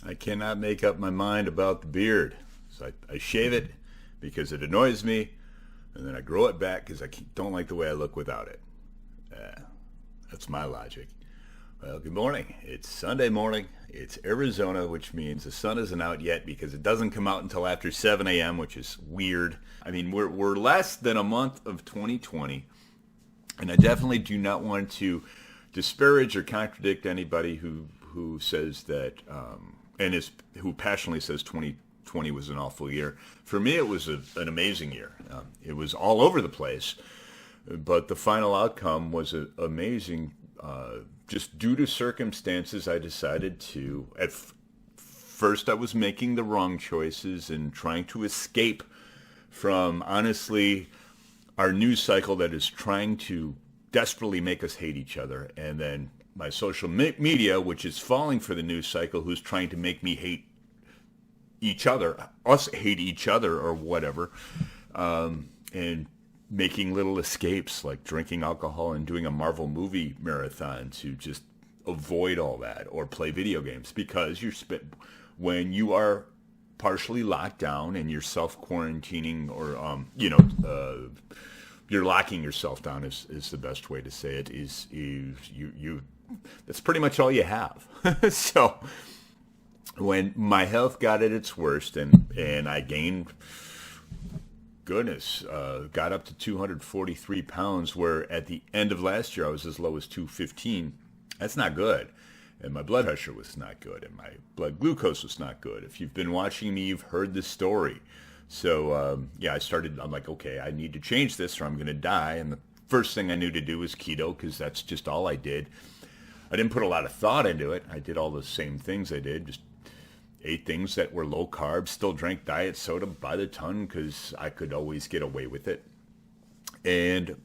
I cannot make up my mind about the beard. So I shave it because it annoys me, and then I grow it back because don't like the way I look without it. That's my logic. Well, good morning. It's Sunday morning. It's Arizona, which means the sun isn't out yet because it doesn't come out until after 7 a.m., which is weird. I mean, we're less than a month of 2020, and I definitely do not want to disparage or contradict anybody who says that who passionately says 2020 was an awful year. For me, it was an amazing year. It was all over the place, but the final outcome was amazing. Just due to circumstances, I decided to, first I was making the wrong choices and trying to escape from, honestly, our news cycle that is trying to desperately make us hate each other. And then my social media, which is falling for the news cycle, who's trying to make me hate each other, us hate each other or whatever. And making little escapes like drinking alcohol and doing a Marvel movie marathon to just avoid all that, or play video games, because when you are partially locked down and you're self-quarantining, or you're locking yourself down is the best way to say it, is you that's pretty much all you have. So when my health got at its worst and I gained, got up to 243 pounds, where at the end of last year I was as low as 215. That's not good. And my blood pressure was not good, and my blood glucose was not good. If you've been watching me, you've heard this story. So I'm like, okay, I need to change this or I'm going to die. And the first thing I knew to do was keto, because that's just all I did. I didn't put a lot of thought into it. I did all the same things I did, just ate things that were low carb, still drank diet soda by the ton because I could always get away with it. And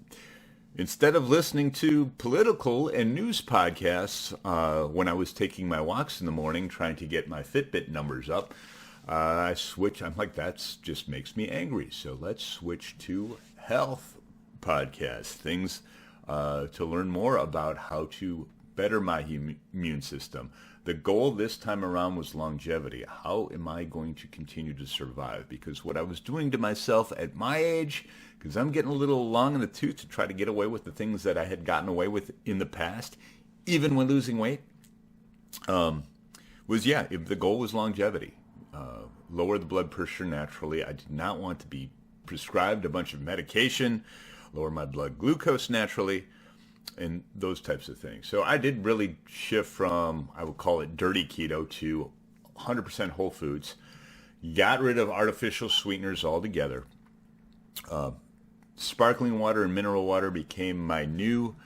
instead of listening to political and news podcasts when I was taking my walks in the morning trying to get my Fitbit numbers up, I switched. I'm like, that just makes me angry. So let's switch to health podcasts, things to learn more about how to better my immune system. The goal this time around was longevity. How am I going to continue to survive? Because what I was doing to myself at my age, because I'm getting a little long in the tooth to try to get away with the things that I had gotten away with in the past, even when losing weight, the goal was longevity. Lower the blood pressure naturally. I did not want to be prescribed a bunch of medication, lower my blood glucose naturally, and those types of things. So I did really shift from, I would call it dirty keto, to 100% whole foods. Got rid of artificial sweeteners altogether. Sparkling water and mineral water became my new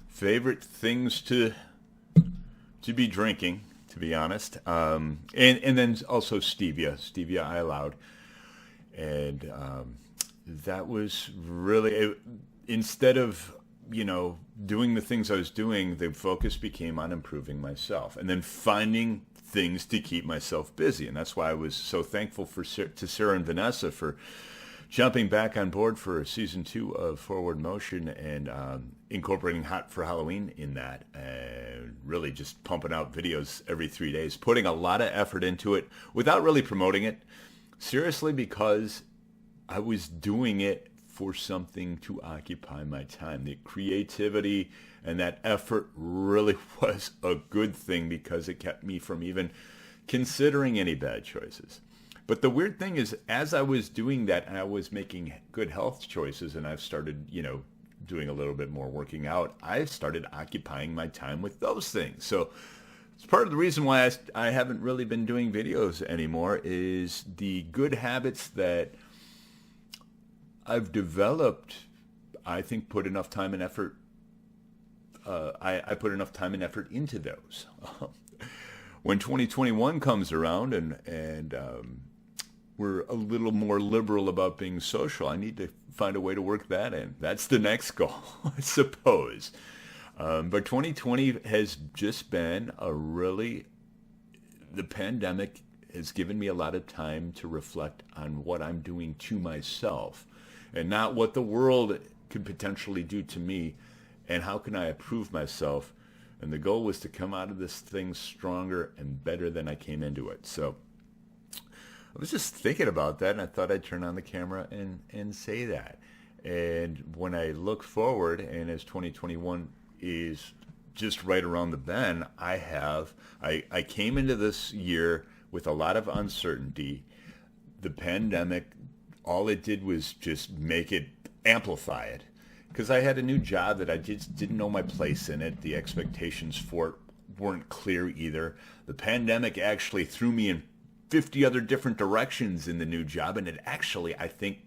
favorite things to be drinking, to be honest. And then also stevia I allowed. And that was really, instead of doing the things I was doing, the focus became on improving myself and then finding things to keep myself busy. And that's why I was so thankful to Sarah and Vanessa for jumping back on board for season 2 of Forward Motion and incorporating Hot for Halloween in that, and really just pumping out videos every 3 days, putting a lot of effort into it without really promoting it. Seriously, because I was doing it for something to occupy my time. The creativity and that effort really was a good thing because it kept me from even considering any bad choices. But the weird thing is, as I was doing that and I was making good health choices, and I've started, doing a little bit more working out, I started occupying my time with those things. So it's part of the reason why I haven't really been doing videos anymore, is the good habits that I've developed, I think, put enough time and effort. I put enough time and effort into those. When 2021 comes around and we're a little more liberal about being social, I need to find a way to work that in. That's the next goal, I suppose. But 2020 has just been the pandemic has given me a lot of time to reflect on what I'm doing to myself, and not what the world could potentially do to me, and how can I improve myself And the goal was to come out of this thing stronger and better than I came into it. So I was just thinking about that, and I thought I'd turn on the camera and say that. And when I look forward, and as 2021 is just right around the bend, I came into this year with a lot of uncertainty. The pandemic, all it did was just make it, amplify it. Because I had a new job that I just didn't know my place in it. The expectations for it weren't clear either. The pandemic actually threw me in 50 other different directions in the new job, and it actually, I think,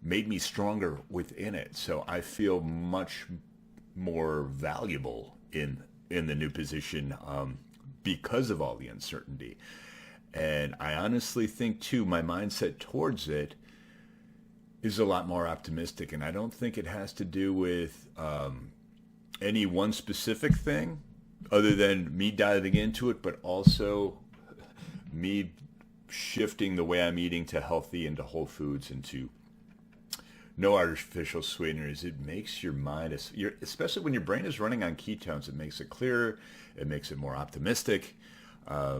made me stronger within it. So I feel much more valuable in the new position because of all the uncertainty. And I honestly think, too, my mindset towards it is a lot more optimistic. And I don't think it has to do with any one specific thing other than me diving into it, but also me shifting the way I'm eating to healthy and to whole foods and to no artificial sweeteners. It makes your mind, especially when your brain is running on ketones, it makes it clearer. It makes it more optimistic. I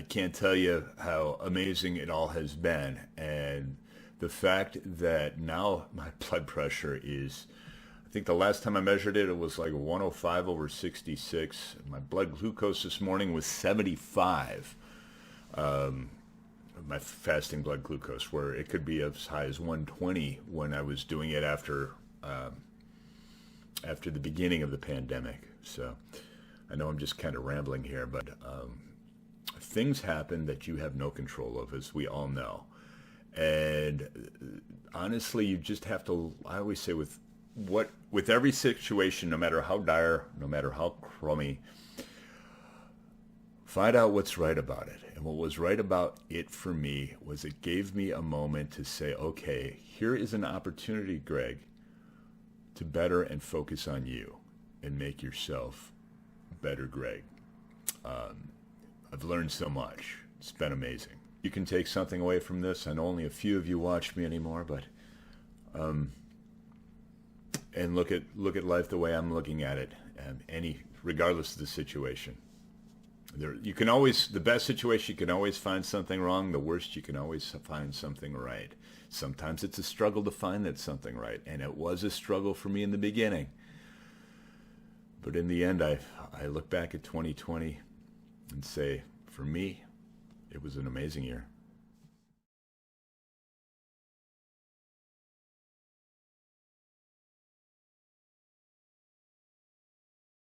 can't tell you how amazing it all has been. And the fact that now my blood pressure is, I think the last time I measured it, it was like 105/66. My blood glucose this morning was 75. My fasting blood glucose, where it could be as high as 120 when I was doing it after the beginning of the pandemic. So I know I'm just kind of rambling here, but things happen that you have no control of, as we all know. And honestly, you just have to, I always say with every situation, no matter how dire, no matter how crummy, find out what's right about it. And what was right about it for me was it gave me a moment to say, okay, here is an opportunity, Greg, to better and focus on you and make yourself better, Greg. I've learned so much. It's been amazing. You can take something away from this. I know only a few of you watch me anymore, but and look at life the way I'm looking at it, regardless of the situation. You can always, the best situation, you can always find something wrong. The worst, you can always find something right. Sometimes it's a struggle to find that something right, and it was a struggle for me in the beginning. But in the end, I look back at 2020 and say, for me, it was an amazing year.